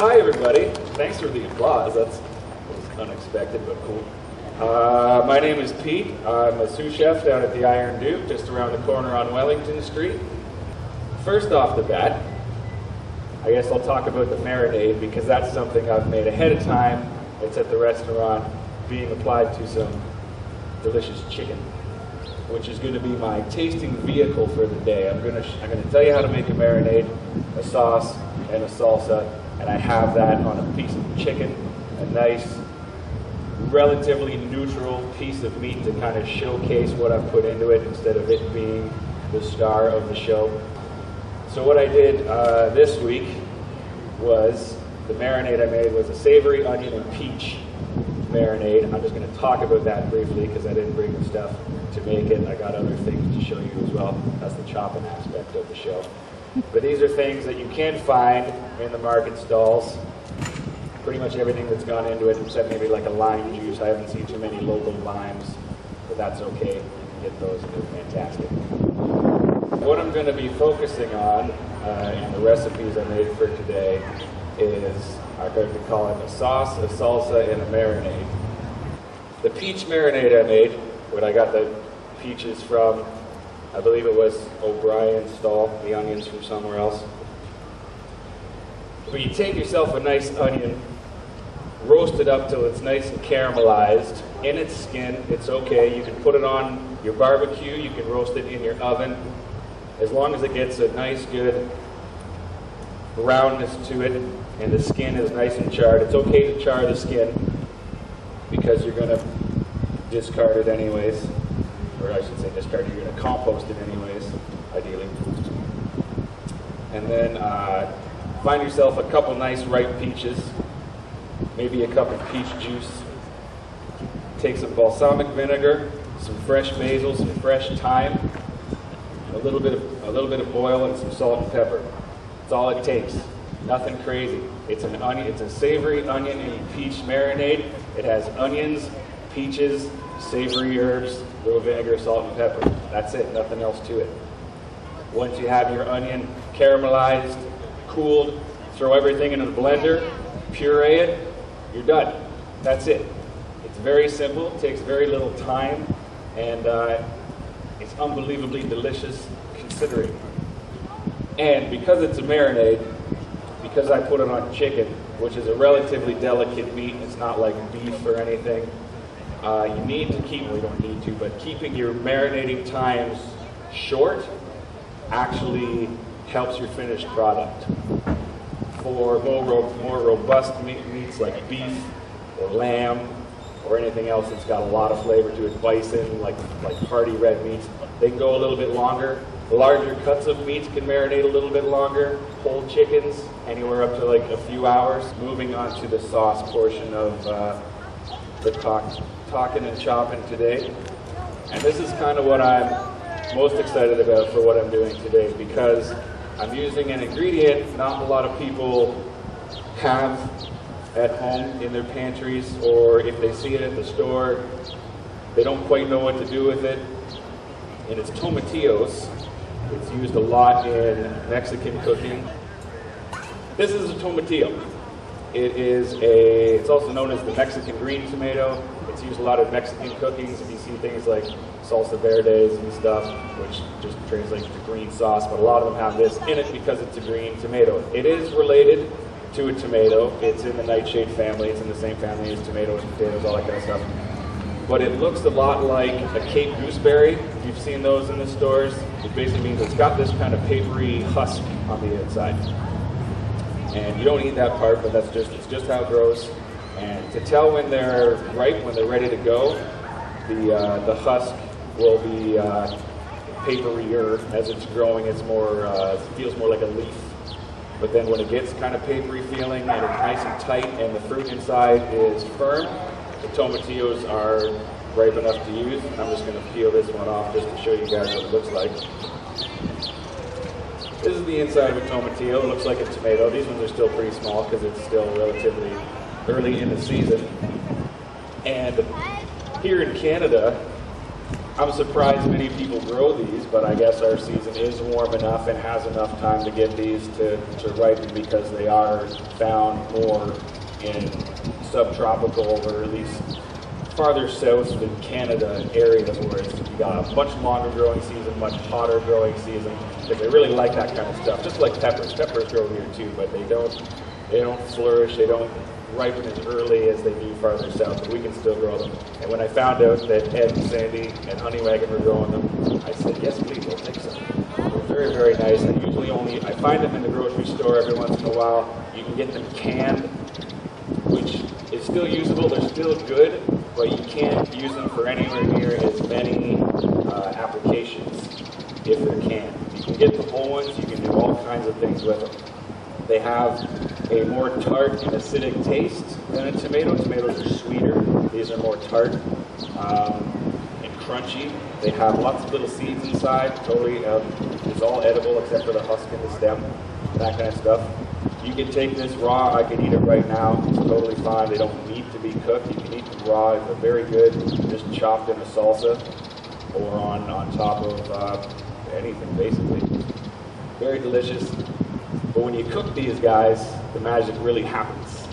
Hi everybody, thanks for the applause, that was unexpected but cool. My name is Pete, I'm a sous chef down at the Iron Duke, just around the corner on Wellington Street. First off the bat, I guess I'll talk about the marinade because that's something I've made ahead of time. It's at the restaurant being applied to some delicious chicken, which is going to be my tasting vehicle for the day. I'm going to tell you how to make a marinade, a sauce, and a salsa, and I have that on a piece of chicken, a nice, relatively neutral piece of meat to kind of showcase what I've put into it instead of it being the star of the show. So what I did this week was, the marinade I made was a savory onion and peach marinade. I'm just going to talk about that briefly because I didn't bring the stuff to make it. I got other things to show you as well. That's the chopping aspect of the show. But these are things that you can find in the market stalls. Pretty much everything that's gone into it, except maybe like a lime juice. I haven't seen too many local limes, but that's okay. You can get those and they're fantastic. What I'm going to be focusing on in the recipes I made for today is, I'm going to call it a sauce, a salsa, and a marinade. The peach marinade I made, when I got the peaches from, I believe it was O'Brien's stall, the onions from somewhere else. But you take yourself a nice onion, roast it up till it's nice and caramelized. In its skin, it's okay. You can put it on your barbecue, you can roast it in your oven. As long as it gets a nice, good brownness to it, and the skin is nice and charred. It's okay to char the skin, because you're going to discard it anyways. Or I should say discard, you're going to compost it anyways, ideally. And then find yourself a couple nice ripe peaches, maybe a cup of peach juice. Take some balsamic vinegar, some fresh basil, some fresh thyme, a little bit of oil, and some salt and pepper. That's all it takes. Nothing crazy. It's an onion. It's a savory onion and peach marinade. It has onions, peaches, savory herbs, a little vinegar, salt, and pepper. That's it. Nothing else to it. Once you have your onion caramelized, cooled, throw everything into the blender, puree it. You're done. That's it. It's very simple. It takes very little time, and it's unbelievably delicious considering. And because it's a marinade, because I put it on chicken, which is a relatively delicate meat, it's not like beef or anything, you need to keep, well, you don't need to, but keeping your marinating times short actually helps your finished product. For more robust meats like beef or lamb or anything else that's got a lot of flavor to it, bison, like hearty red meats, they can go a little bit longer. Larger cuts of meats can marinate a little bit longer. Whole chickens, anywhere up to like a few hours. Moving on to the sauce portion of the talking and chopping today. And this is kind of what I'm most excited about for what I'm doing today, because I'm using an ingredient not a lot of people have at home in their pantries, or if they see it at the store, they don't quite know what to do with it. And it's tomatillos. It's used a lot in Mexican cooking. This is a tomatillo. It's also known as the Mexican green tomato. It's used a lot in Mexican cookings. If you see things like salsa verdes and stuff, which just translates to green sauce, but a lot of them have this in it because it's a green tomato. It is related to a tomato. It's in the nightshade family. It's in the same family as tomatoes, potatoes, all that kind of stuff. But it looks a lot like a Cape gooseberry. If you've seen those in the stores, it basically means it's got this kind of papery husk on the inside. And you don't eat that part, but it's just how it grows. And to tell when they're ripe, when they're ready to go, the husk will be paperier as it's growing. It's more, it feels more like a leaf. But then when it gets kind of papery feeling and it's nice and tight and the fruit inside is firm, the tomatillos are ripe enough to use. I'm just going to peel this one off just to show you guys what it looks like. This is the inside of a tomatillo. It looks like a tomato. These ones are still pretty small because it's still relatively early in the season. And here in Canada, I'm surprised many people grow these, but I guess our season is warm enough and has enough time to get these to ripen, because they are found more in subtropical, or at least farther south than Canada areas, where you got a much longer growing season, much hotter growing season, because they really like that kind of stuff. Just like peppers. Peppers grow here too, but they don't flourish, they don't ripen as early as they do farther south, but we can still grow them. And when I found out that Ed and Sandy and Honeywagon were growing them, I said, yes, please, I'll take some. They're very, very nice. I find them in the grocery store every once in a while. You can get them canned, which is still usable. They're still good, but you can't use them for anywhere near as many applications if they're canned. You can get the whole ones. You can do all kinds of things with them. They have a more tart and acidic taste than a tomato. Tomatoes are sweeter. These are more tart and crunchy. They have lots of little seeds inside. Totally, it's all edible except for the husk and the stem, that kind of stuff. You can take this raw. I can eat it right now. It's totally fine. They don't need to be cooked. You can eat them raw. They're very good. Just chopped in a salsa or on top of anything, basically. Very delicious. But when you cook these guys, the magic really happens.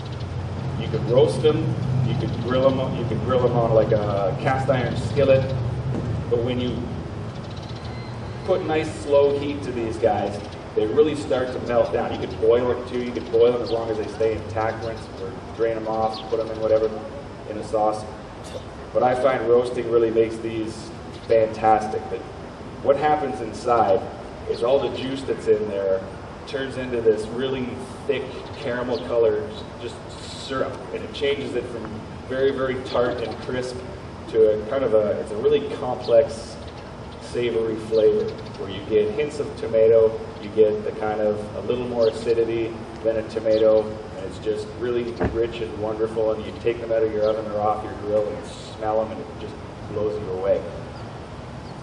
You could roast them, you could grill them on like a cast iron skillet. But when you put nice slow heat to these guys, they really start to melt down. You could boil them too. You could boil them as long as they stay intact, rinse or drain them off, put them in whatever, in a sauce. But I find roasting really makes these fantastic. But what happens inside is all the juice that's in there turns into this really thick caramel color, just syrup, and it changes it from very, very tart and crisp to a kind of it's a really complex, savory flavor, where you get hints of tomato, you get the kind of a little more acidity than a tomato, and it's just really rich and wonderful, and you take them out of your oven or off your grill and you smell them and it just blows you away.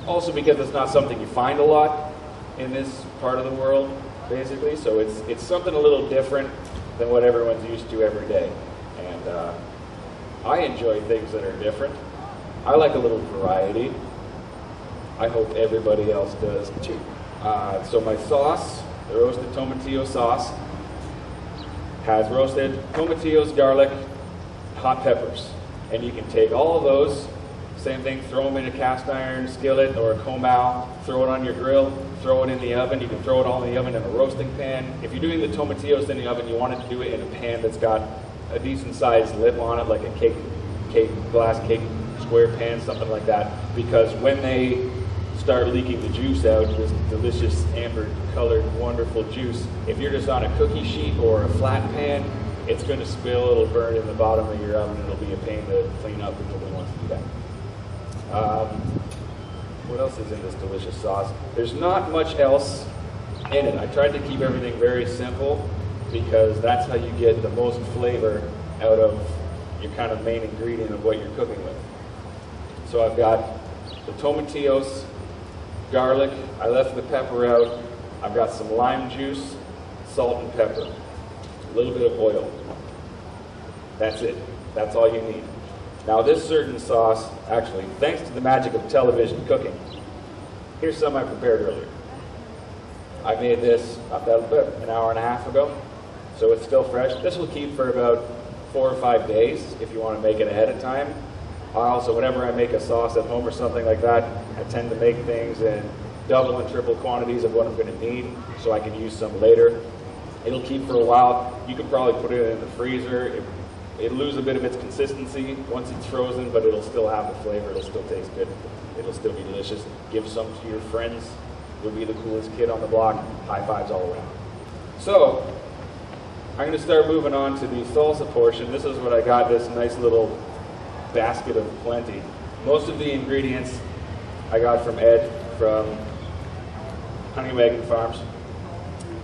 Also because it's not something you find a lot in this part of the world, basically, so it's something a little different than what everyone's used to every day. And I enjoy things that are different. I like a little variety. I hope everybody else does too. So my sauce, the roasted tomatillo sauce, has roasted tomatillos, garlic, hot peppers. And you can take all of those, same thing, throw them in a cast iron skillet or a comal, throw it on your grill, throw it in the oven. You can throw it all in the oven in a roasting pan. If you're doing the tomatillos in the oven, you want to do it in a pan that's got a decent sized lip on it, like a glass cake square pan, something like that, because when they start leaking the juice out, this delicious amber colored wonderful juice, if you're just on a cookie sheet or a flat pan, it's going to spill, it'll burn in the bottom of your oven, it'll be a pain to clean up, and nobody wants to do that. What else is in this delicious sauce? There's not much else in it. I tried to keep everything very simple because that's how you get the most flavor out of your kind of main ingredient of what you're cooking with. So I've got the tomatillos, garlic, I left the pepper out, I've got some lime juice, salt and pepper, a little bit of oil. That's it. That's all you need. Now this certain sauce, actually, thanks to the magic of television cooking, here's some I prepared earlier. I made this about an hour and a half ago, so it's still fresh. This will keep for about 4 or 5 days if you want to make it ahead of time. I also, whenever I make a sauce at home or something like that, I tend to make things in double and triple quantities of what I'm going to need so I can use some later. It'll keep for a while. You could probably put it in the freezer. It'll lose a bit of its consistency once it's frozen, but it'll still have the flavor. It'll still taste good. It'll still be delicious. Give some to your friends. You'll be the coolest kid on the block. High fives all around. So, I'm going to start moving on to the salsa portion. This is what I got, this nice little basket of plenty. Most of the ingredients I got from Ed from Honeywagon Farms.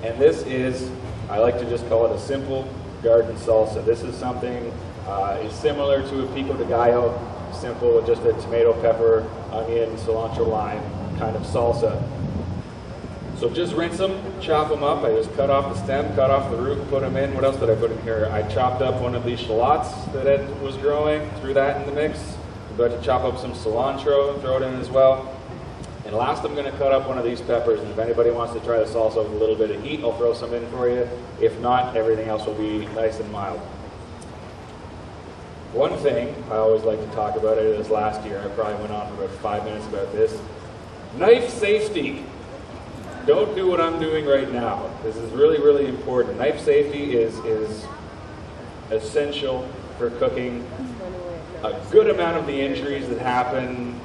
And this is, I like to just call it a simple garden salsa. This is something, is similar to a pico de gallo, simple with just a tomato, pepper, onion, cilantro, lime kind of salsa. So just rinse them, chop them up. I just cut off the stem, cut off the root, put them in. What else did I put in here? I chopped up one of these shallots that Ed was growing, threw that in the mix. I'm about to chop up some cilantro, throw it in as well. And last, I'm going to cut up one of these peppers, and if anybody wants to try the salsa with a little bit of heat, I'll throw some in for you. If not, everything else will be nice and mild. One thing I always like to talk about, it is last year, I probably went on for about 5 minutes about this. Knife safety. Don't do what I'm doing right now. This is really, really important. Knife safety is essential for cooking. A good amount of the injuries that happen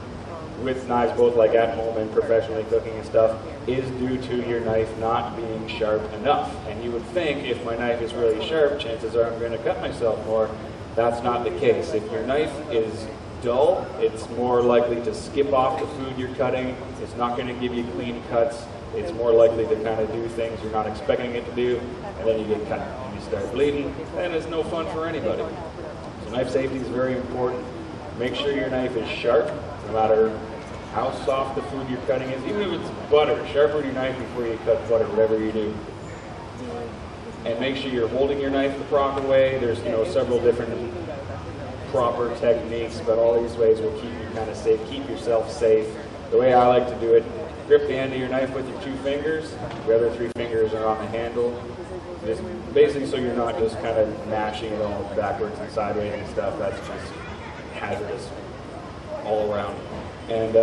with knives, both like at home and professionally cooking and stuff, is due to your knife not being sharp enough. And you would think if my knife is really sharp, chances are I'm going to cut myself more. That's not the case. If your knife is dull, it's more likely to skip off the food you're cutting. It's not going to give you clean cuts. It's more likely to kind of do things you're not expecting it to do, and then you get cut and you start bleeding, and it's no fun for anybody. So knife safety is very important. Make sure your knife is sharp, no matter how soft the food you're cutting is. Even if it's butter, sharpen your knife before you cut butter, whatever you do. And make sure you're holding your knife the proper way. There's several different proper techniques, but all these ways will keep you kind of safe, keep yourself safe. The way I like to do it, grip the end of your knife with your 2 fingers. The other 3 fingers are on the handle. Just basically so you're not just kind of mashing it all backwards and sideways and stuff. That's just hazardous all around. And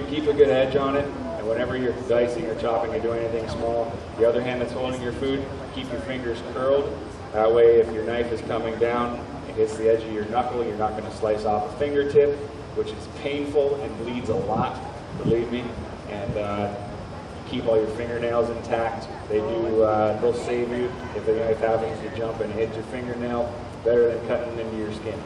keep a good edge on it. And whenever you're dicing or chopping or doing anything small, the other hand that's holding your food, keep your fingers curled. That way, if your knife is coming down, it hits the edge of your knuckle, you're not going to slice off a fingertip, which is painful and bleeds a lot, believe me. And keep all your fingernails intact. They'll save you if the knife happens to jump and hit your fingernail, better than cutting into your skin.